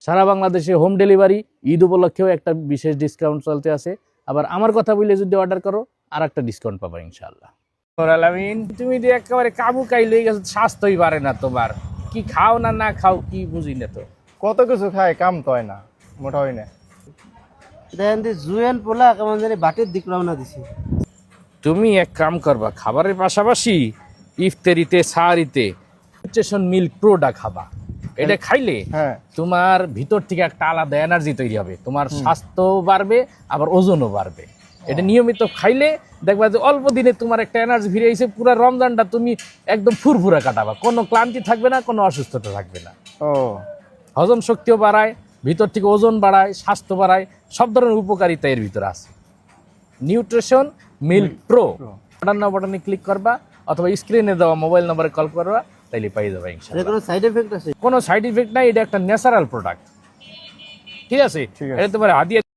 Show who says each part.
Speaker 1: সারা বাংলাদেশে home delivery, Eid উপলক্ষেও একটা বিশেষ ডিসকাউন্ট চলতে আছে। আবার আমার কথা বলে যদি অর্ডার করো আর একটা ডিসকাউন্ট পাবা ইনশাআল্লাহ। আলামিন, তুমি যে একেবারে কাবু কাই লই গেছো, স্বাস্থ্যই পারে না তোমার। কি খাও না না খাও কি বুঝি না তো।
Speaker 2: কত কিছু খায়, কাম তো হয় না, মোটা হয় না।
Speaker 3: দেখেন যে জুয়েন পোলা কেমন জানি বাটির দিক রওনা দিছে।
Speaker 1: তুমি এক কাম করবা, খাবারের পাশাপাশি ইফতারিতে সাহারিতে নিউট্রিশন মিল্ক প্রোডা খাবা। এটা খাইলে
Speaker 2: হ্যাঁ,
Speaker 1: তোমার ভিতর থেকে একটা আলাদা এনার্জি তৈরি হবে, তোমার স্বাস্থ্যও বাড়বে আবার ওজনও বাড়বে। এটা নিয়মিত খাইলে দেখবা যে অল্প দিনে তোমার একটা এনার্জি ফিরে এসে পুরো রমজানটা তুমি একদম ফুরফুরা কাটাবা, কোনো ক্লান্তি থাকবে না, কোনো অসুস্থতা থাকবে না।
Speaker 2: ও
Speaker 1: হজম শক্তিও বাড়ায়, ভিতর থেকে ওজন বাড়ায়, স্বাস্থ্য বাড়ায়, সব ধরনের উপকারিতা এর ভিতরে আছে। নিউট্রিশন মিল্ক প্রো বাটনে ক্লিক করবা অথবা স্ক্রিনে দেওয়া মোবাইল নম্বরে কল করবা, তাইলে পেয়ে যাবে ইনশাআল্লাহ।
Speaker 3: কোনো সাইড এফেক্ট আছে?
Speaker 1: কোনো সাইড ইফেক্ট নাই, এটা একটা ন্যাচারাল প্রোডাক্ট। ঠিক আছে,
Speaker 2: ঠিক আছে।
Speaker 1: এটা তোমার হাদিয়া